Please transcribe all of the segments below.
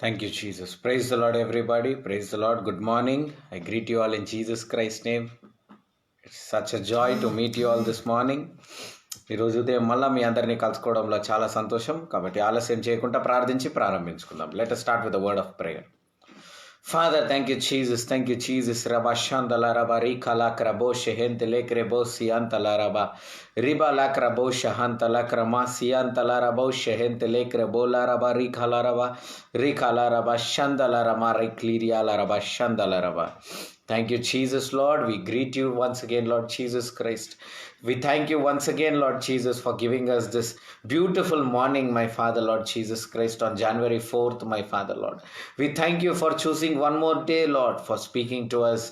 Thank you, Jesus. Praise the Lord, everybody. Praise the Lord. Good morning. I greet you all in Jesus Christ's name. It's such a joy to meet you all this morning. ఈరోజు ఉదయం మళ్ళీ మీ అందరినీ కలుసుకోవడంలో చాలా సంతోషం. కాబట్టి ఆలస్యం చేయకుండా ప్రార్థించి ప్రారంభించుకుందాం. Let us start with the word of prayer. Father, thank you, Jesus. Thank you, Jesus. Rabba Shandala Rabba Rika Lakrabo Shehentele Krebo Siantala Rabba Riba Lakrabo Shahantala Krama Siantala Rabo Shehentele Krebo La Rabba Rika La Rabba Shandala Rama Rikliria La Rabba Shandala Rabba. Thank you, Jesus, Lord. We greet you once again, Lord Jesus Christ. We thank you once again, Lord Jesus, for giving us this beautiful morning, my Father, Lord Jesus Christ, on January 4th, my Father, Lord. We thank you for choosing one more day, Lord, for speaking to us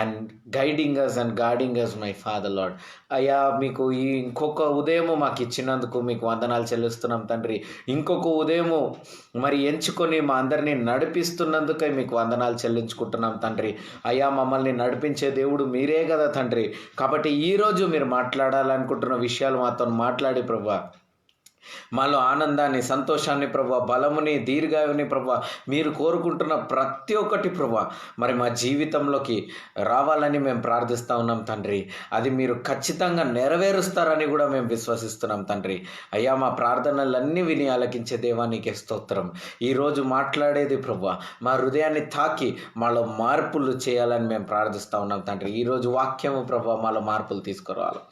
and guiding us and guarding us, my Father, Lord. అయ్యా మీకు ఈ ఇంకొక ఉదయము మాకు ఇచ్చినందుకు మీకు వందనాలు చెల్లిస్తున్నాం తండ్రి. ఇంకొక ఉదయము మరి ఎంచుకొని మా అందరినీ నడిపిస్తున్నందుకై మీకు వందనాలు చెల్లించుకుంటున్నాం తండ్రి. అయ్యా మమ్మల్ని నడిపించే దేవుడు మీరే కదా తండ్రి. కాబట్టి ఈరోజు మీరు మాట్లాడాలనుకుంటున్న విషయాలు మాతో మాట్లాడి ప్రభువా, మాలో ఆనందాన్ని, సంతోషాన్ని ప్రభువా, బలముని, దీర్ఘాయుని ప్రభువా, మీరు కోరుకుంటున్న ప్రతి ఒక్కటి ప్రభువా మరి మా జీవితంలోకి రావాలని మేము ప్రార్థిస్తూ ఉన్నాం తండ్రి. అది మీరు ఖచ్చితంగా నెరవేరుస్తారని కూడా మేము విశ్వసిస్తున్నాం తండ్రి. అయ్యా మా ప్రార్థనలన్నీ విని ఆలకించే దేవానికి స్తోత్రం. ఈరోజు మాట్లాడేది ప్రభువా మా హృదయాన్ని తాకి మాలో మార్పులు చేయాలని మేము ప్రార్థిస్తూ ఉన్నాం తండ్రి. ఈరోజు వాక్యము ప్రభువా మాలో మార్పులు తీసుకురావాలి.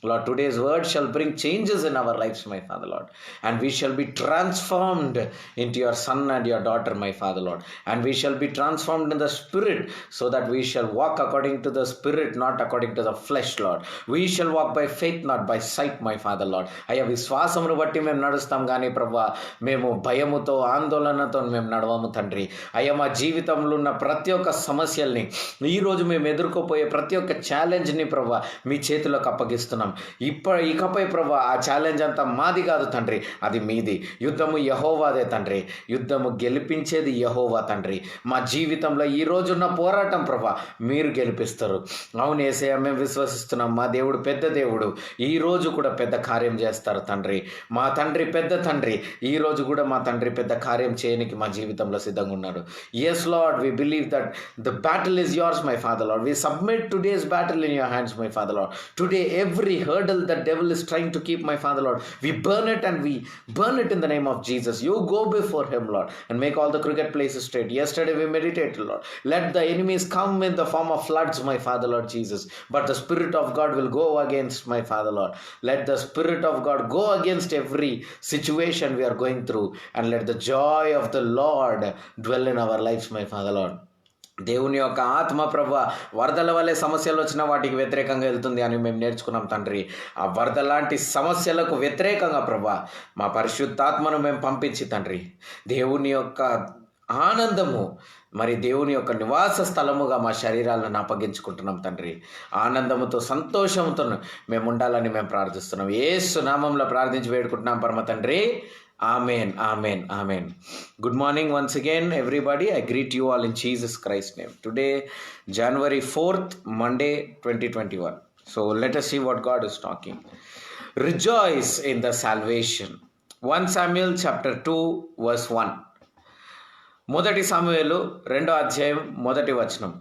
Lord, today's word shall bring changes in our lives, my Father Lord. And we shall be transformed into your son and your daughter, my Father, Lord. And we shall be transformed in the spirit, so that we shall walk according to the spirit, not according to the flesh, Lord. We shall walk by faith, not by sight, my Father, Lord. అయ్యా విశ్వాసమును బట్టి మేము నడుస్తాం కానీ ప్రభువా మేము భయముతో, ఆందోళనతో మేము నడవము తండ్రి. అయ్యా మా జీవితంలో ఉన్న ప్రతి ఒక్క సమస్యల్ని, ఈరోజు మేము ఎదుర్కోపోయే ప్రతి ఒక్క ఛాలెంజ్ని ప్రభువా మీ చేతిలోకి అప్పగిస్తున్నాం. ఇకపై ప్రభువా ఆ ఛాలెంజ్ అంతా మాది కాదు తండ్రి, అది మీది. యుద్ధము యెహోవాదే తండ్రి. యుద్ధము గెలిపించేది యెహోవా తండ్రి. మా జీవితంలో ఈ రోజున్న పోరాటం ప్రభా మీరు గెలిపిస్తారు. అవును యేసయ్య, మేము విశ్వసిస్తున్నాం. మా దేవుడు పెద్ద దేవుడు. ఈ రోజు కూడా పెద్ద కార్యం చేస్తారు తండ్రి. మా తండ్రి పెద్ద తండ్రి. ఈ రోజు కూడా మా తండ్రి పెద్ద కార్యం చేయడానికి మా జీవితంలో సిద్ధంగా ఉన్నారు. Yes Lord, we believe that the battle is yours, my Father Lord. We submit today's battle in your hands, my Father Lord. Today every hurdle that devil is trying to keep, my Father Lord, we burn it and we burn it in the name of Jesus. You go before him, Lord, and make all the crooked places straight. Yesterday we meditated, Lord. Let the enemies come in the form of floods, my Father Lord Jesus, but the Spirit of God will go against, my Father Lord. Let the Spirit of God go against every situation we are going through, and let the joy of the Lord dwell in our lives, my Father Lord. దేవుని యొక్క ఆత్మ ప్రభువా వరదల వల్లే సమస్యలు వచ్చినా వాటికి వ్యతిరేకంగా వెళ్తుంది అని మేము నేర్చుకున్నాం తండ్రి. ఆ వరద లాంటి సమస్యలకు వ్యతిరేకంగా ప్రభువా మా పరిశుద్ధాత్మను మేము పంపించి తండ్రి దేవుని యొక్క ఆనందము మరి దేవుని యొక్క నివాస స్థలముగా మా శరీరాలను అప్పగించుకుంటున్నాం తండ్రి. ఆనందముతో, సంతోషంతో మేము ఉండాలని మేము ప్రార్థిస్తున్నాం. యేసు నామంలో ప్రార్థించి వేడుకుంటున్నాం పరమ తండ్రి. Amen, amen, amen. Good morning once again, everybody. I greet you all in Jesus Christ's name. Today, January 4th, Monday, 2021. So let us see what God is talking. Rejoice in the salvation. 1 Samuel chapter 2, verse 1. మొదటి సమూయేలు 2వ అధ్యాయం 1వ వచనం.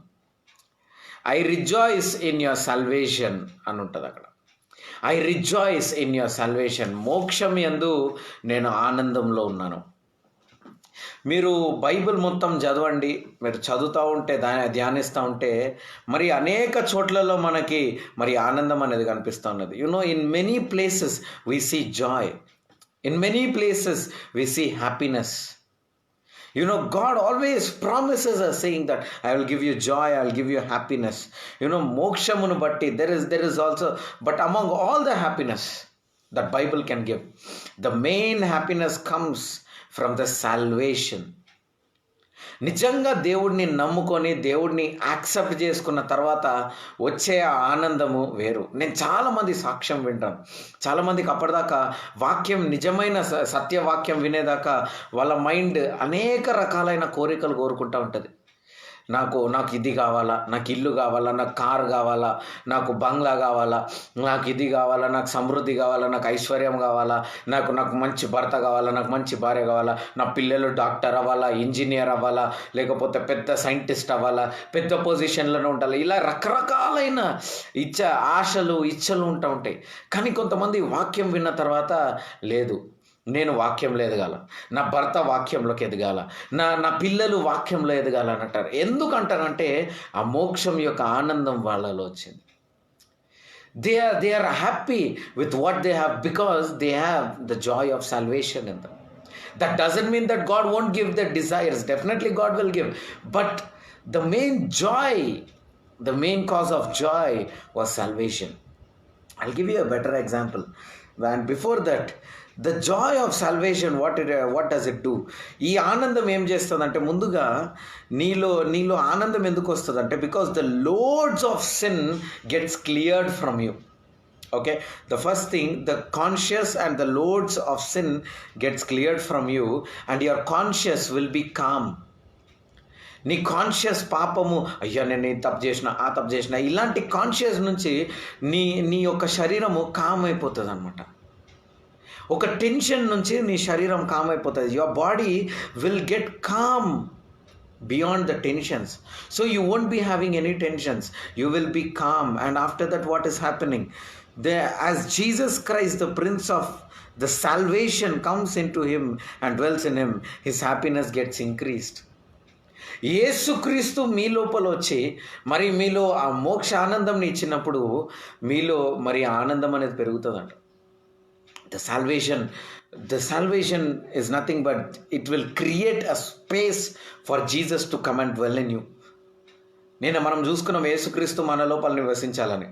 I rejoice in your salvation అని ఉంటుంది అక్కడ. I rejoice in your salvation. మోక్షం యందు నేను ఆనందంలో ఉన్నాను. మీరు బైబిల్ మొత్తం చదవండి. మీరు చదువుతూ ఉంటే ధ్యానిస్తూ ఉంటే మరి అనేక చోట్లలో మనకి మరి ఆనందం అనేది కనిపిస్తూ ఉన్నది. In many places we see joy. In many places we see happiness. God always promises us saying that I will give you joy, I will give you happiness. Mokshamunu batti there is also, but among all the happiness that Bible can give, the main happiness comes from the salvation. నిజంగా దేవుడిని నమ్ముకొని దేవుడిని accept చేసుకున్న తర్వాత వచ్చే ఆనందము వేరు. నేను చాలామంది సాక్ష్యం వింటాను. చాలామందికి అప్పటిదాకా వాక్యం, నిజమైన సత్యవాక్యం వినేదాకా వాళ్ళ మైండ్ అనేక రకాలైన కోరికలు కోరుకుంటూ ఉంటుంది. నాకు నాకు ఇది కావాలా, నాకు ఇల్లు కావాలా, నాకు కారు కావాలా, నాకు బంగ్లా కావాలా, నాకు ఇది కావాలా, నాకు సమృద్ధి కావాలా, నాకు ఐశ్వర్యం కావాలా, నాకు నాకు మంచి భర్త కావాలా, నాకు మంచి భార్య కావాలా, నా పిల్లలు డాక్టర్ అవ్వాలా, ఇంజనీర్ అవ్వాలా, లేకపోతే పెద్ద సైంటిస్ట్ అవ్వాలా, పెద్ద పొజిషన్లోనే ఉండాలి. ఇలా రకరకాలైన ఆశలు ఇచ్చలు ఉంటాయి. కానీ కొంతమంది వాక్యం విన్న తర్వాత లేదు, నేను వాక్యంలో ఎదగాల, నా భర్త వాక్యంలోకి ఎదగాల, నా పిల్లలు వాక్యంలో ఎదగాల అని అంటారు. ఎందుకంటారంటే ఆ మోక్షం యొక్క ఆనందం వాళ్ళలో వచ్చింది. they are happy with what they have because they have the joy of salvation in them. That doesn't mean that God won't give their desires. Definitely God will give, but the main joy, the main cause of joy was salvation. I'll give you a better example. When before that, the joy of salvation, what does it do? ఈ ఆనందం ఏం చేస్తుందంటే, ముందుగా నీలో ఆనందం ఎందుకు వస్తుందంటే, because the loads of sin gets cleared from you. Okay, the first thing, the conscious and the loads of sin gets cleared from you, and your conscious will be calm. నీ కాన్షియస్ పాపము, అయ్యా నేను తప్పు చేసిన, ఆ తప్పు చేసిన, ఇలాంటి కాన్షియస్ నుంచి నీ యొక్క శరీరము కామ్ అయిపోతుంది అనమాట. ఒక టెన్షన్ నుంచి నీ శరీరం కామ్ అయిపోతుంది. Your body will get calm beyond the tensions, so you won't be having any tensions, you will be calm. And after that, what is happening there, as Jesus Christ, the Prince of the salvation, comes into him and dwells in him, his happiness gets increased. యేసుక్రీస్తు మీ లోపల వచ్చి మరి మీలో ఆ మోక్ష ఆనందంని ఇచ్చినప్పుడు మీలో మరి ఆనందం అనేది పెరుగుతుందంట. The salvation is nothing but it will create a space for Jesus to come and dwell in you. మనం చూసుకున్నాం యేసుక్రీస్తు మన లోపల నివసించాలని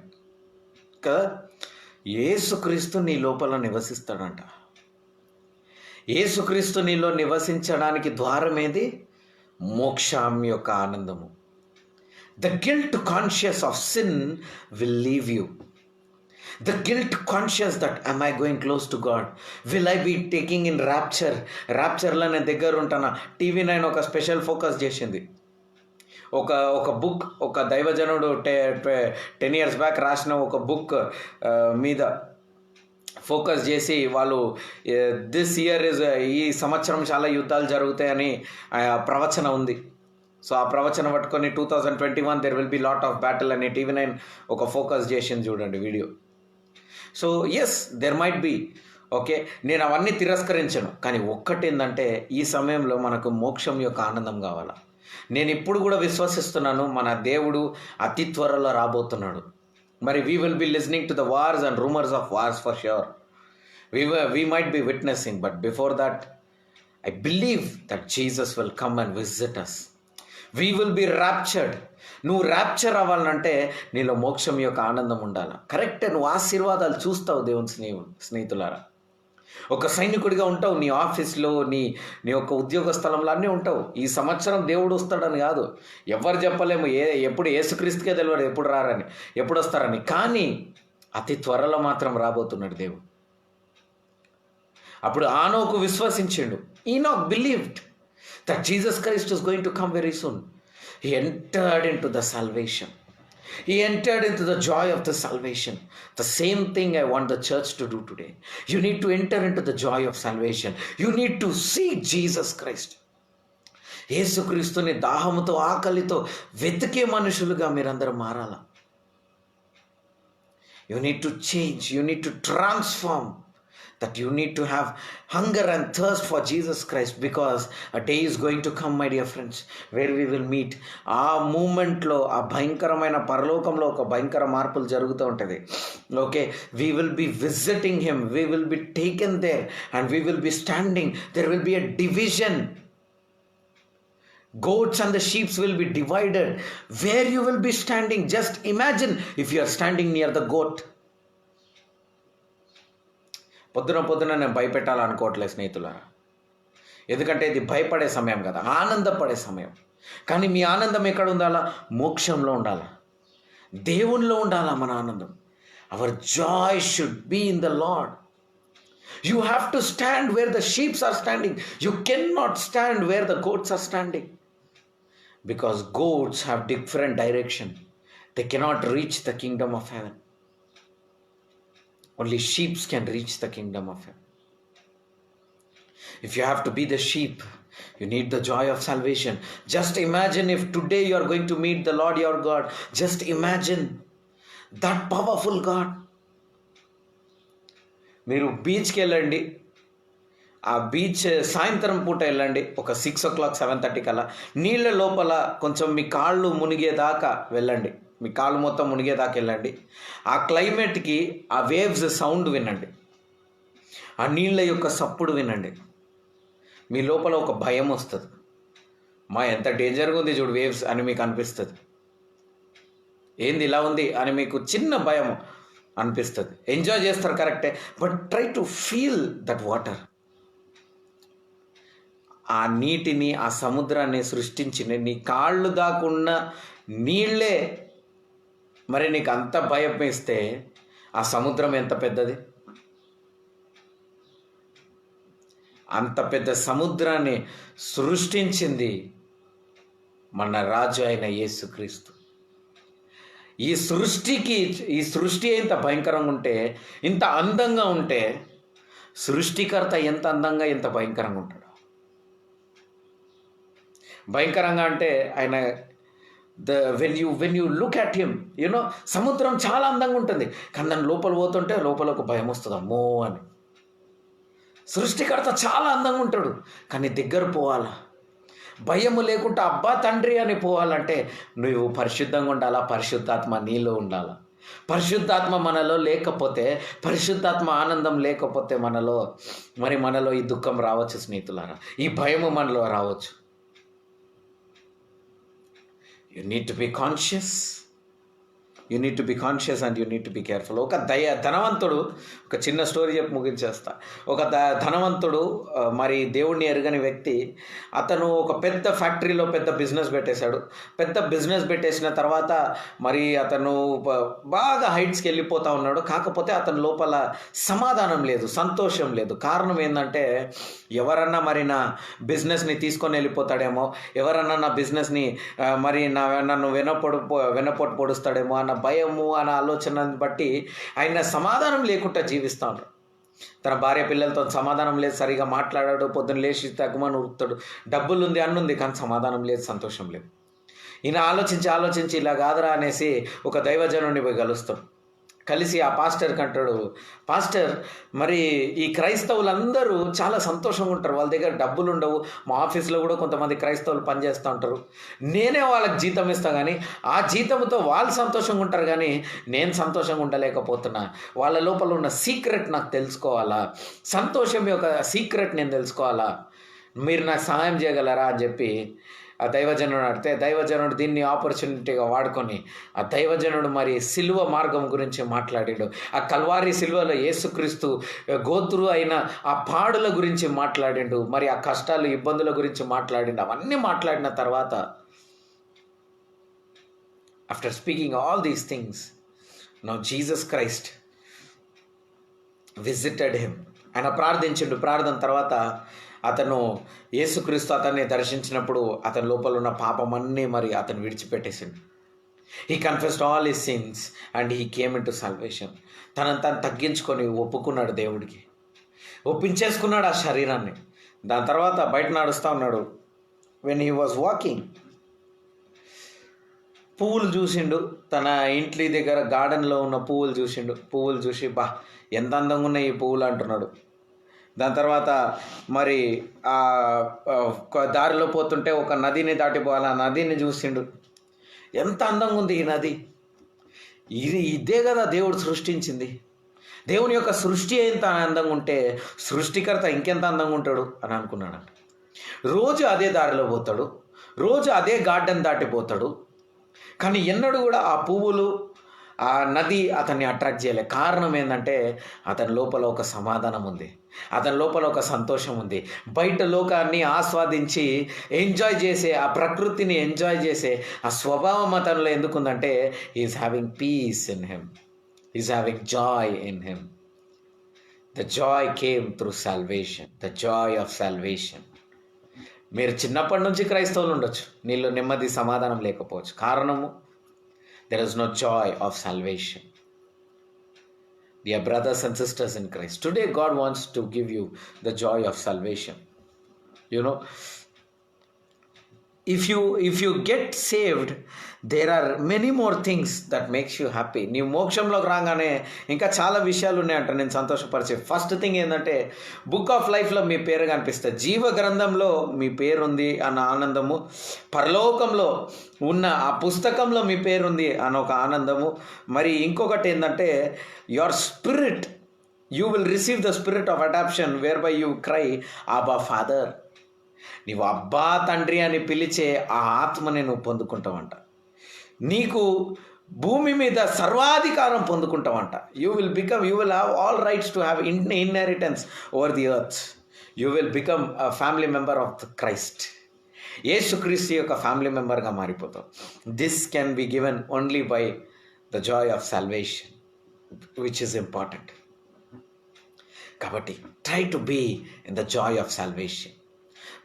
కదా. యేసుక్రీస్తు నీ లోపల నివసిస్తాడంట. యేసుక్రీస్తు నీలో నివసించడానికి ద్వారం ఏది? మోక్షం యొక్క ఆనందము. The guilt conscious of sin will leave you. The guilt conscious that am I going close to God? Will I be taking in raptureలో నేను దగ్గర ఉంటానా? TV9 ఒక స్పెషల్ ఫోకస్ చేసింది. ఒక బుక్, ఒక దైవజనుడు 10 years బ్యాక్ రాసిన ఒక బుక్ మీద ఫోకస్ చేసి వాళ్ళు దిస్ ఇయర్ ఈ సంవత్సరం చాలా యుద్ధాలు జరుగుతాయని ప్రవచన ఉంది. సో ఆ ప్రవచన పట్టుకొని 2021 there will be lot of battle అని TV9 ఒక ఫోకస్ చేసింది, చూడండి video. So yes, there might be, okay, నేను అవన్నీ తిరస్కరించను. కానీ ఒక్కటేందంటే, ఈ సమయంలో మనకు మోక్షం యొక్క ఆనందం కావాలా. నేను ఇప్పుడు కూడా విశ్వసిస్తున్నాను, మన దేవుడు అతి త్వరలో రాబోతున్నాడు. మరి we will be listening to the wars and rumours of wars for sure. We might be witnessing, but before that, I believe that Jesus will come and visit us. We will be raptured. నువ్వు rapture అవ్వాలంటే నీలో మోక్షం యొక్క ఆనందం ఉండాలి. కరెక్టే, నువ్వు ఆశీర్వాదాలు చూస్తావు దేవుని స్నేహితులారా. ఒక సైనికుడిగా ఉంటావు, నీ ఆఫీస్లో, నీ యొక్క ఉద్యోగ స్థలంలో అన్నీ ఉంటావు. ఈ సంవత్సరం దేవుడు వస్తాడని కాదు, ఎవరు చెప్పలేము. ఎప్పుడు యేసుక్రీస్తుకే తెలియదు ఎప్పుడు రారని, ఎప్పుడు వస్తారని. కానీ అతి త్వరలో మాత్రం రాబోతున్నాడు దేవుడు. అప్పుడు ఆనోకు విశ్వసించిండు. Enoch believed that Jesus Christ is going to come very soon. He entered into the salvation. He entered into the joy of the salvation. The same thing I want the church to do today. You need to enter into the joy of salvation. You need to see Jesus Christ. యేసుక్రీస్తుని దాహముతో ఆకలితో వెతికే మనుషులుగా మీరందరూ మారాలా. You need to change. You need to transform. That you need to have hunger and thirst for Jesus Christ, because a day is going to come, my dear friends, where we will meet. ఆ మూమెంట్లో, ఆ భయంకరమైన పరలోకంలో ఒక భయంకర మార్పులు జరుగుతూ ఉంటుంది. Okay, we will be visiting him, we will be taken there, and we will be standing. There will be a division. Goats and the sheep will be divided. Where you will be standing, just imagine if you are standing near the goat. పొద్దున నేను భయపెట్టాలనుకోవట్లేదు స్నేహితులారా, ఎందుకంటే ఇది భయపడే సమయం కదా, ఆనందపడే సమయం. కానీ మీ ఆనందం ఎక్కడ ఉండాలా? మోక్షంలో ఉండాలా, దేవునిలో ఉండాలా మన ఆనందం. Our joy should be in the Lord. You have to stand where the sheeps are standing. You can not stand where the goats are standing. Because goats have different direction. They cannot reach the kingdom of heaven. Only sheep can reach the kingdom of heaven. If you have to be the sheep, you need the joy of salvation. Just imagine if today you are going to meet the Lord your God. Just imagine that powerful God. మీరు బీచ్కి వెళ్ళండి. ఆ beach సాయంత్రం పూట వెళ్ళండి, ఒక 6 o'clock 7:30 కల్లా. నీళ్ళ లోపల కొంచెం మీ కాళ్ళు మునిగేదాకా వెళ్ళండి, మీ కాళ్ళు మొత్తం మునిగేదాకా వెళ్ళండి. ఆ క్లైమేట్కి ఆ వేవ్స్ సౌండ్ వినండి, ఆ నీళ్ళ యొక్క సప్పుడు వినండి. మీ లోపల ఒక భయం వస్తుంది. ఎంత డేంజర్గా ఉంది చూడు వేవ్స్ అని మీకు అనిపిస్తుంది. ఏంది ఇలా ఉంది అని మీకు చిన్న భయం అనిపిస్తుంది. ఎంజాయ్ చేస్తారు కరెక్టే, but try to feel that water. ఆ నీటిని, ఆ సముద్రాన్ని సృష్టించిన నీ కాళ్ళు దాకున్న నీళ్ళే మరి నీకు అంత భయం వేస్తే ఆ సముద్రం ఎంత పెద్దది. అంత పెద్ద సముద్రాన్ని సృష్టించింది మన రాజు అయిన యేసుక్రీస్తు. ఈ సృష్టి ఇంత భయంకరంగా ఉంటే, ఇంత అందంగా ఉంటే, సృష్టికర్త ఎంత అందంగా ఎంత భయంకరంగా ఉంటాడు. భయంకరంగా అంటే ఆయన when you look at him, you know, సముద్రం చాలా అందంగా ఉంటుంది, కానీ దాని లోపల పోతుంటే లోపల ఒక భయం వస్తుంది, అమ్మో అని. సృష్టికర్త చాలా అందంగా ఉంటాడు, కానీ దగ్గర పోవాలా, భయము లేకుండా అబ్బా తండ్రి అని పోవాలంటే నువ్వు పరిశుద్ధంగా ఉండాలా, పరిశుద్ధాత్మ నీలో ఉండాలా. పరిశుద్ధాత్మ మనలో లేకపోతే, పరిశుద్ధాత్మ ఆనందం లేకపోతే మనలో ఈ దుఃఖం రావచ్చు స్నేహితులారా, ఈ భయము మనలో రావచ్చు. You need to be conscious. You need to be conscious and you need to be careful. ఒక ధనవంతుడు, ఒక చిన్న స్టోరీ చెప్పి ముగించేస్తా. ఒక ధనవంతుడు, మరి దేవుణ్ణి ఎరగని వ్యక్తి, అతను ఒక పెద్ద ఫ్యాక్టరీలో పెద్ద బిజినెస్ పెట్టేశాడు. పెద్ద బిజినెస్ పెట్టేసిన తర్వాత మరి అతను బాగా హైట్స్కి వెళ్ళిపోతూ ఉన్నాడు. కాకపోతే అతని లోపల సమాధానం లేదు, సంతోషం లేదు. కారణం ఏంటంటే, ఎవరన్నా మరి నా బిజినెస్ని తీసుకొని వెళ్ళిపోతాడేమో, ఎవరన్నా నా బిజినెస్ని మరి నన్ను వెనపోటు పొడుస్తాడేమో అన్న భయము, అన్న ఆలోచనని బట్టి ఆయన సమాధానం లేకుండా జీవిస్తూ ఉంటాడు. తన భార్య పిల్లలతో సమాధానం లేదు, సరిగా మాట్లాడాడు, పొద్దున్న లేచి తగ్గుమని ఉరుకుతాడు, డబ్బులు ఉంది అన్నుంది, కానీ సమాధానం లేదు, సంతోషం లేదు. ఈయన ఆలోచించి ఇలా కాదురా అనేసి ఒక దైవజనుడిని పోయి కలుస్తాడు. కలిసి ఆ పాస్టర్కి అంటాడు, పాస్టర్, మరి ఈ క్రైస్తవులందరూ చాలా సంతోషంగా ఉంటారు, వాళ్ళ దగ్గర డబ్బులు ఉండవు, మా ఆఫీస్లో కూడా కొంతమంది క్రైస్తవులు పనిచేస్తూ ఉంటారు, నేనే వాళ్ళకి జీతం ఇస్తాను, కానీ ఆ జీతంతో వాళ్ళు సంతోషంగా ఉంటారు, కానీ నేను సంతోషంగా ఉండలేకపోతున్నా. వాళ్ళ లోపల ఉన్న సీక్రెట్ నాకు తెలుసుకోవాలా, సంతోషం యొక్క సీక్రెట్ నేను తెలుసుకోవాలా, మీరు నాకు సహాయం చేయగలరా అని చెప్పి ఆ దైవజనుడు అడిగితే, దైవజనుడు దీన్ని ఆపర్చునిటీగా వాడుకొని ఆ దైవజనుడు మరి సిలువ మార్గం గురించి మాట్లాడాడు. ఆ కల్వారి సిలువలో యేసుక్రీస్తు గోత్రు అయిన ఆ పాడుల గురించి మాట్లాడిండు, మరి ఆ కష్టాలు ఇబ్బందుల గురించి మాట్లాడిండు. అవన్నీ మాట్లాడిన తర్వాత, after speaking all these things, now Jesus Christ visited him. ఆయన ప్రార్థించిండు. ప్రార్థన తర్వాత అతను యేసుక్రీస్తు అతన్ని దర్శించినప్పుడు అతని లోపల ఉన్న పాపమన్నీ మరి అతను విడిచిపెట్టేసిండు. He confessed all his sins and he came into salvation. తనను తను తగ్గించుకొని ఒప్పుకున్నాడు, దేవుడికి ఒప్పించేసుకున్నాడు ఆ శరీరాన్ని. దాని తర్వాత బయట నడుస్తూ ఉన్నాడు. వెన్ హీ వాజ్ వాకింగ్, పువ్వులు చూసిండు. తన ఇంటి దగ్గర గార్డెన్లో ఉన్న పువ్వులు చూసిండు. పువ్వులు చూసి, బా ఎంత అందంగా ఉన్నాయి ఈ పువ్వులు అంటున్నాడు. దాని తర్వాత మరి ఆ దారిలో పోతుంటే ఒక నదిని దాటిపోవాలి, ఆ నదిని చూసిండు. ఎంత అందంగా ఉంది ఈ నది, ఇదే కదా దేవుడు సృష్టించింది. దేవుని యొక్క సృష్టి ఎంత అందంగా ఉంటే సృష్టికర్త ఇంకెంత అందంగా ఉంటాడు అని అనుకున్నాడు. రోజు అదే దారిలో పోతాడు, రోజు అదే గార్డెన్ దాటిపోతాడు, కానీ ఎన్నడూ కూడా ఆ పువ్వులు, ఆ నది అతన్ని అట్రాక్ట్ చేయలే. కారణం ఏంటంటే అతని లోపల ఒక సమాధానం ఉంది, అతని లోపల ఒక సంతోషం ఉంది. బయట లోకాన్ని ఆస్వాదించి ఎంజాయ్ చేసే, ఆ ప్రకృతిని ఎంజాయ్ చేసే ఆ స్వభావం అతనిలో ఎందుకుందంటే, is having peace in him, is having joy in him. The joy came through salvation, the joy of salvation. మీరు చిన్నప్పటి నుంచి క్రైస్తవులు ఉండొచ్చు, నీలో నెమ్మది సమాధానం లేకపోవచ్చు. కారణము, there is no joy of salvation. Dear brothers and sisters in Christ, today God wants to give you the joy of salvation. You know, if you get saved, there are many more things that makes you happy. నీవు మోక్షంలోకి రాగానే ఇంకా చాలా విషయాలు ఉన్నాయంట నేను సంతోషపరిచే. First thing ఏంటంటే, book of లైఫ్లో మీ పేరు కనిపిస్తుంది, జీవ గ్రంథంలో మీ పేరు ఉంది అన్న ఆనందము, పరలోకంలో ఉన్న ఆ పుస్తకంలో మీ పేరు ఉంది అన్న ఒక ఆనందము. మరి ఇంకొకటి ఏంటంటే, your spirit, you will receive the spirit of adoption whereby you cry Abba Father. నీవు అబ్బా తండ్రి అని పిలిచే ఆ ఆత్మని నువ్వు పొందుకుంటావంట. నీకు భూమి మీద సర్వాధికారం పొందుకుంటావంట. You will have all rights to have inheritance over the earth. You will become a family member of the Christ. యేసుక్రీస్తు యొక్క ఫ్యామిలీ మెంబర్గా మారిపోతావు. This can be given only by the joy of salvation, which is important. కాబట్టి try to be in the joy of salvation.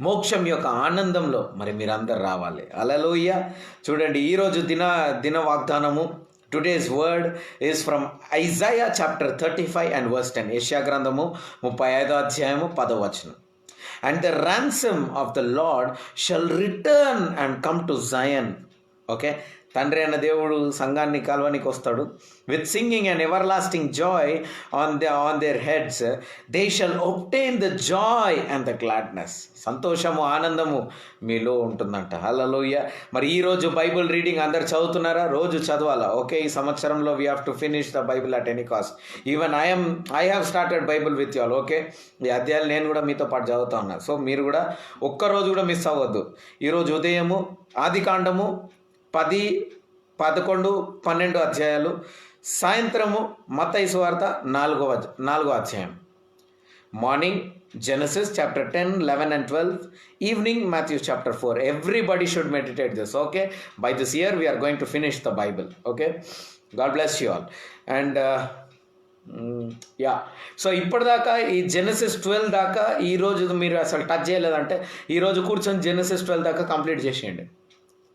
మోక్షం యొక్క ఆనందంలో మరి మీరందరూ రావాలి. హల్లెలూయా. చూడండి, ఈరోజు దిన వాగ్దానము, today's word is from Isaiah chapter 35 and verse 10. యెషయా గ్రంథము 35వ అధ్యాయము 10వ వచనం. And the ransom of the Lord shall return and come to Zion. Okay, తండ్రి అయిన దేవుడు సంఘాన్ని కలవనికి వస్తాడు. With singing and everlasting joy on their heads they shall obtain the joy and the gladness. సంతోషము, ఆనందము మీలో ఉంటుందంట. హల్లెలూయా. మరి ఈరోజు బైబుల్ రీడింగ్ అందరు చదువుతున్నారా? రోజు చదవాలా. ఓకే, ఈ సంవత్సరంలో we have to finish the Bible at any cost. Even I have started Bible with you all. Okay, ఈ అధ్యాయాలు నేను కూడా మీతో పాటు చదువుతా ఉన్నాను. సో మీరు కూడా ఒక్కరోజు కూడా మిస్ అవ్వద్దు. ఈరోజు ఉదయము ఆదికాండము 10, 11, 12 అధ్యాయాలు, సాయంత్రము మత్తయి సువార్త 4వ అధ్యాయం, morning Genesis chapter 10, 11 and 12, evening Matthew chapter 4. Everybody should meditate this. Okay, by this year we're going to finish the Bible. Okay, God bless you all. And so ఇప్పటిదాకా ఈ జెనసిస్ 12 దాకా ఈరోజు మీరు అసలు టచ్ చేయలేదంటే, ఈరోజు కూర్చొని జెనసిస్ 12 దాకా కంప్లీట్ చేసేయండి.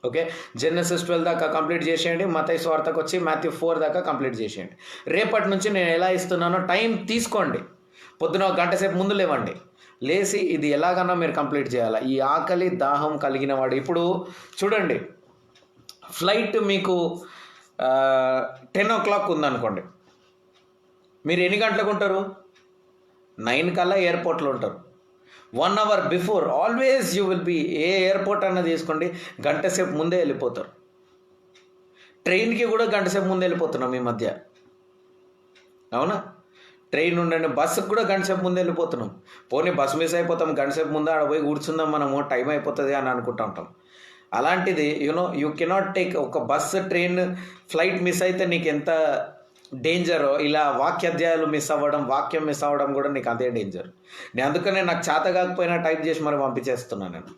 ఓకే, జెనసిస్ 12 దాకా కంప్లీట్ చేసేయండి. మత్తయి సువార్తకు వచ్చి మాథ్యూ 4 దాకా కంప్లీట్ చేసేయండి. రేపటి నుంచి నేను ఎలా ఇస్తున్నానో టైం తీసుకోండి. పొద్దున 1 గంట సేపు ముందు లేవండి. లేచి ఇది ఎలాగన్నా మీరు కంప్లీట్ చేయాలి. ఈ ఆకలి దాహం కలిగిన వాడు, ఇప్పుడు చూడండి, ఫ్లైట్ మీకు 10 o'clock ఉందనుకోండి, మీరు ఎన్ని గంటలకు ఉంటారు? 9 కల్లా ఎయిర్పోర్ట్లో ఉంటారు. 1 hour before always you will be, ఏ ఎయిర్పోర్ట్ అన్న తీసుకోండి, గంట సేపు ముందే వెళ్ళిపోతారు. ట్రైన్కి కూడా గంట సేపు ముందే వెళ్ళిపోతున్నాం ఈ మధ్య, అవునా? ట్రైన్ ఉండండి, బస్సుకు కూడా గంట సేపు ముందే వెళ్ళిపోతున్నాం. పోనీ బస్సు మిస్ అయిపోతాం, గంట సేపు ముందే ఆడ పోయి కూర్చుందాం, మనము టైం అయిపోతుంది అని అనుకుంటూ ఉంటాం. అలాంటిది యూ కెనాట్ టేక్ ఒక బస్సు, ట్రైన్, ఫ్లైట్ మిస్ అయితే నీకు ఎంత డేంజరో, ఇలా వాక్యాధ్యాయాలు మిస్ అవ్వడం, వాక్యం మిస్ అవ్వడం కూడా నీకు అదే డేంజర్. నేను అందుకనే నాకు చేత కాకపోయినా టైప్ చేసి మరి పంపించేస్తున్నాను నేను,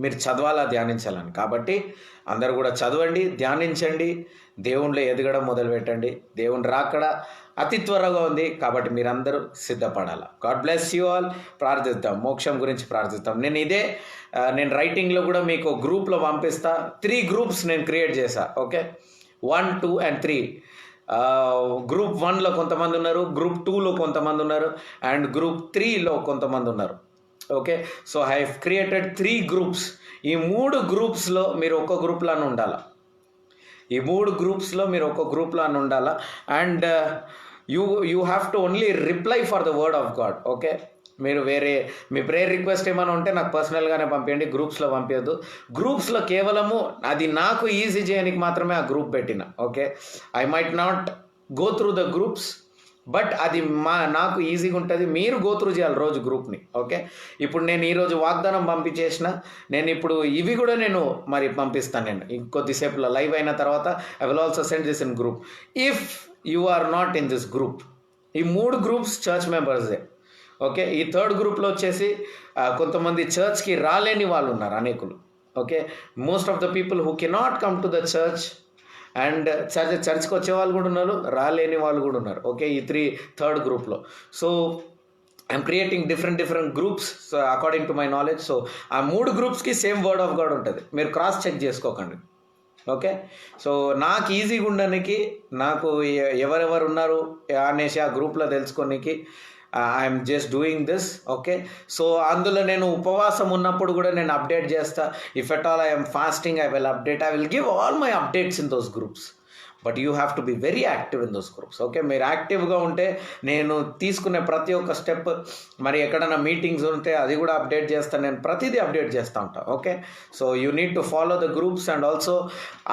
మీరు చదవాలా, ధ్యానించాలని. కాబట్టి అందరు కూడా చదవండి, ధ్యానించండి, దేవుణ్ణిలో ఎదగడం మొదలుపెట్టండి. దేవుని రాకడ అతి త్వరగా ఉంది, కాబట్టి మీరందరూ సిద్ధపడాలి. God bless you all. ప్రార్థిద్దాం, మోక్షం గురించి ప్రార్థిద్దాం. నేను రైటింగ్లో కూడా మీకు గ్రూప్లో పంపిస్తా. 3 groups నేను క్రియేట్ చేశా. Okay, 1, 2 and 3. గ్రూప్ 1లో కొంతమంది ఉన్నారు, గ్రూప్ 2లో కొంతమంది ఉన్నారు, అండ్ గ్రూప్ 3లో కొంతమంది ఉన్నారు. Okay, so I have created 3 groups. ఈ 3 గ్రూప్స్లో మీరు ఒక గ్రూప్లోనే ఉండాలి. ఈ 3 గ్రూప్స్లో మీరు ఒక గ్రూప్లోనే ఉండాలా. And you have to only reply for the word of God. Okay, మీరు వేరే మీ ప్రేయర్ రిక్వెస్ట్ ఏమైనా ఉంటే నాకు పర్సనల్గానే పంపించండి, గ్రూప్స్లో పంపించద్దు. గ్రూప్స్లో కేవలము అది నాకు ఈజీ చేయడానికి మాత్రమే ఆ గ్రూప్ పెట్టిన. Okay, I might not go through the groups, but అది నాకు ఈజీగా ఉంటుంది, మీరు గో త్రూ చేయాలి రోజు గ్రూప్ని. ఓకే, ఇప్పుడు నేను ఈరోజు వాగ్దానం పంపించేసిన, నేను ఇప్పుడు ఇవి కూడా నేను మరి పంపిస్తాను. నేను ఇంకొద్దిసేపులో లైవ్ అయిన తర్వాత I will also send this in group. If you are not in this group, ఈ 3 groups చర్చ్ మెంబర్సే. ఓకే, ఈ 3rd గ్రూప్లో వచ్చేసి కొంతమంది చర్చ్కి రాలేని వాళ్ళు ఉన్నారు, అనేకులు. Okay, most of the people who cannot come to the church, and చర్చ్కి వచ్చే వాళ్ళు కూడా ఉన్నారు, రాలేని వాళ్ళు కూడా ఉన్నారు. ఓకే, ఈ 3rd గ్రూప్లో. So I'm creating different groups so according to my knowledge. So ఆ 3 గ్రూప్స్కి సేమ్ వర్డ్ ఆఫ్ గాడ్ ఉంటుంది. మీరు క్రాస్ చెక్ చేసుకోకండి. ఓకే, సో నాకు ఈజీగా ఉండడానికి, నాకు ఎవరెవరు ఉన్నారు అనేసి ఆ గ్రూప్లో తెలుసుకోనికి I'm just doing this. Okay, so అందులో నేను ఉపవాసం ఉన్నప్పుడు కూడా నేను అప్డేట్ చేస్తా. If at all I'm fasting I will update. I will give all my updates in those groups. But you have to be very active in those groups. Okay, మీరు యాక్టివ్గా ఉంటే నేను తీసుకునే ప్రతి ఒక్క స్టెప్, మరి ఎక్కడైనా మీటింగ్స్ ఉంటే అది కూడా అప్డేట్ చేస్తాను. నేను ప్రతిదీ అప్డేట్ చేస్తూ ఉంటాను. Okay, so you need to follow the groups. And also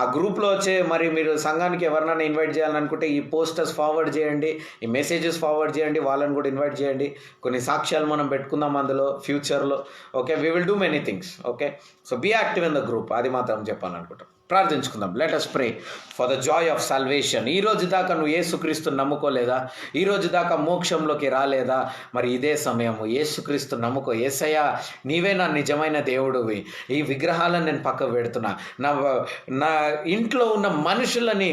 ఆ గ్రూప్లో వచ్చే మరి మీరు సంఘానికి ఎవరినైనా ఇన్వైట్ చేయాలనుకుంటే ఈ పోస్టర్స్ ఫార్వర్డ్ చేయండి, ఈ మెసేజెస్ ఫార్వర్డ్ చేయండి, వాళ్ళని కూడా ఇన్వైట్ చేయండి. కొన్ని సాక్ష్యాలు మనం పెట్టుకుందాం అందులో ఫ్యూచర్లో. Okay, we will do many things. Okay, so be active in the group. అది మాత్రం చెప్పాలనుకుంటాం. ప్రార్థించుకుందాం. Let us pray for the joy of salvation. ఈ రోజు దాకా నువ్వు యేసుక్రీస్తుని నమ్ముకోలేదా? ఈ రోజు దాకా మోక్షంలోకి రాలేదా? మరి ఇదే సమయం యేసుక్రీస్తు నమ్ముకో. యేసయ్యా నీవే నా నిజమైన దేవుడివి. ఈ విగ్రహాలను నేను పక్కకు పెడుతున్నా. నా ఇంట్లో ఉన్న మనుషులని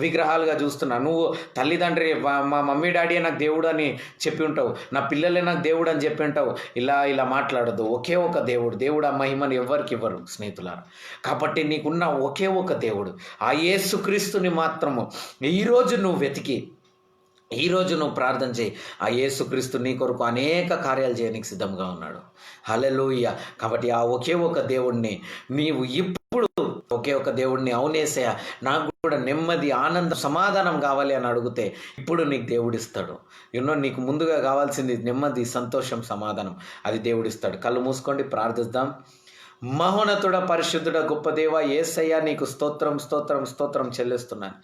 విగ్రహాలుగా చూస్తున్నా. నువ్వు తల్లిదండ్రి మా మమ్మీ డాడీ నాకు దేవుడు అని చెప్పి ఉంటావు, నా పిల్లలే నాకు దేవుడు అని చెప్పి ఉంటావు. ఇలా మాట్లాడదు. ఒకే ఒక దేవుడు ఆ మహిమను ఎవరికి ఇవ్వరు స్నేహితులారా. కాబట్టి నీకున్న ఒకే ఒక దేవుడు ఆ యేసుక్రీస్తుని మాత్రము ఈరోజు నువ్వు వెతికి, ఈరోజు నువ్వు ప్రార్థన చేయి. ఆ యేసుక్రీస్తు నీ కొరకు అనేక కార్యాలు చేయడానికి సిద్ధంగా ఉన్నాడు. హల్లెలూయా. కాబట్టి ఆ ఒకే ఒక దేవుణ్ణి నీవు ఇప్పుడు ఒకే ఒక దేవుడిని అవునేసే నాకు కూడా నెమ్మది, ఆనందం, సమాధానం కావాలి అని అడిగితే ఇప్పుడు నీకు దేవుడిస్తాడు. నీకు ముందుగా కావాల్సింది నెమ్మది, సంతోషం, సమాధానం. అది దేవుడిస్తాడు. కళ్ళు మూసుకోండి, ప్రార్థిద్దాం. మహోన్నతుడ, పరిశుద్ధుడ, గొప్ప దేవ యేసయ్య నీకు స్తోత్రం చెల్లిస్తున్నాను.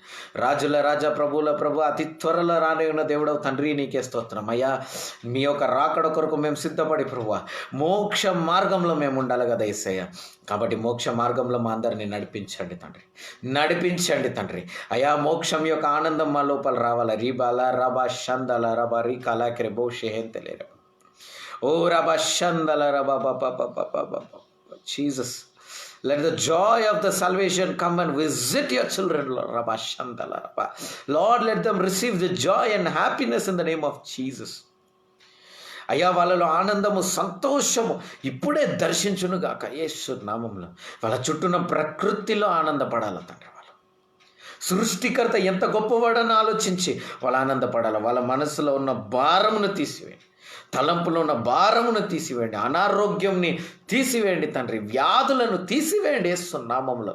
రాజుల రాజా, ప్రభువుల ప్రభు, అతి త్వరలో రాని ఉన్న దేవుడవు తండ్రి నీకే స్తోత్రం. అయ్యా మీ యొక్క రాకడ కొరకు మేము సిద్ధపడి ప్రభువా మోక్ష మార్గంలో మేము ఉండాలి కదా యేసయ్య. కాబట్టి మోక్ష మార్గంలో మా అందరినీ నడిపించండి తండ్రి. అయా మోక్షం యొక్క ఆనందం మా లోపల రావాలా. రీబాల రబా షందల రబా రీ కలాకెరే బో షెహెంతలేర ఓ రబా షందల రబా బాబా Jesus, let the joy of the salvation come and visit your children, Lord. Let them receive the joy and happiness in the name of Jesus. అయ్యా వాళ్ళలో ఆనందము, సంతోషము ఇప్పుడే దర్శించునుగాక యేసు నామములో. వాళ్ళ చుట్టూన ప్రకృతిలో ఆనందపడాలి తండ్రి. వాళ్ళు సృష్టికర్త ఎంత గొప్పవాడని ఆలోచించి వాళ్ళు ఆనందపడాలి. వాళ్ళ మనసులో ఉన్న భారమును తీసివేయండి, తలంపులో ఉన్న భారమును తీసివేయండి, అనారోగ్యంని తీసివేయండి తండ్రి, వ్యాధులను తీసివేయండి యేసు నామములో.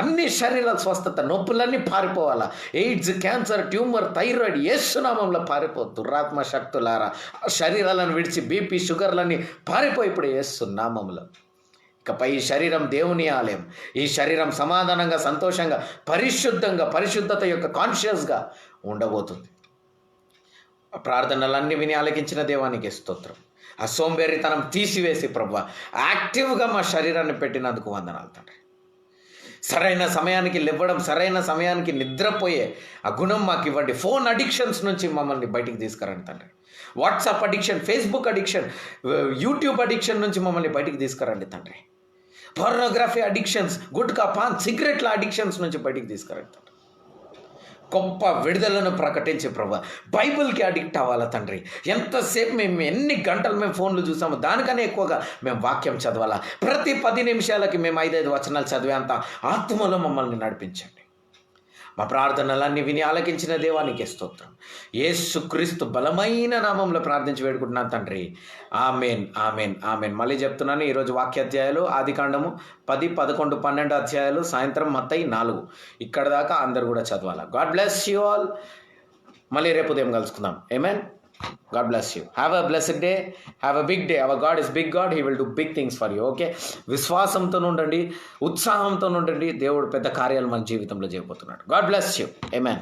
అన్ని శరీరాల స్వస్థత, నొప్పులన్నీ పారిపోవాలా. ఎయిడ్స్, క్యాన్సర్, ట్యూమర్, థైరాయిడ్ యేసు నామములో పారిపో. దురాత్మ శక్తులారా శరీరాలను విడిచి బీపీ, షుగర్లన్నీ పారిపోయి ఇప్పుడు యేసు నామములో. ఇకపై ఈ శరీరం దేవుని ఆలయం. ఈ శరీరం సమాధానంగా, సంతోషంగా, పరిశుద్ధత యొక్క కాన్షియస్గా ఉండబోతుంది. ప్రార్థనలన్నీ విని ఆలకించిన దేవానికి స్తోత్రం. ఆ సోంబేరితనం తీసివేసి ప్రభువా యాక్టివ్గా మా శరీరాన్ని పెట్టినందుకు వందనాలు తండ్రి. సరైన సమయానికి లేవడం, సరైన సమయానికి నిద్రపోయే ఆ గుణం మాకు ఇవ్వండి. ఫోన్ అడిక్షన్స్ నుంచి మమ్మల్ని బయటికి తీసుకురండి తండ్రి. WhatsApp addiction, Facebook addiction, YouTube addiction నుంచి మమ్మల్ని బయటికి తీసుకురండి తండ్రి. పోర్నోగ్రఫీ అడిక్షన్స్, గుట్కా, పాన్, సిగరెట్ల అడిక్షన్స్ నుంచి బయటికి తీసుకురండి తండ్రి. గొప్ప విడుదలను ప్రకటించే ప్రభు. బైబిల్కి అడిక్ట్ అవ్వాలా తండ్రి. ఎంతసేపు మేము ఎన్ని గంటలు మేము ఫోన్లు చూసాము, దానికన్నా ఎక్కువగా మేము వాక్యం చదవాలా. ప్రతి 10 నిమిషాలకి మేము 5 వచనాలు చదివేంత ఆత్మలో మమ్మల్ని నడిపించండి. మా ప్రార్థనలన్నీ విని ఆలకించిన దేవానికి స్తోత్రం. యేసుక్రీస్తు బలమైన నామంలో ప్రార్థించి వేడుకుంటున్నాను తండ్రి. ఆమెన్. మళ్ళీ చెప్తున్నాను, ఈరోజు వాక్యాధ్యాయాలు ఆదికాండము 10, 11, 12 అధ్యాయాలు, సాయంత్రం మత్తయి 4. ఇక్కడ దాకా అందరు కూడా చదవాలా. God bless you all. మళ్ళీ రేపు ఉదయం కలుసుకుందాం. ఆమేన్. God bless you. Have a blessed day. Have a big day. Our God is big God. He will do big things for you. Okay? విశ్వాసంతో ఉండండి, ఉత్సాహంతో ఉండండి. దేవుడు పెద్ద కార్యాలు మన జీవితంలో చేయబోతున్నాడు. God bless you. Amen.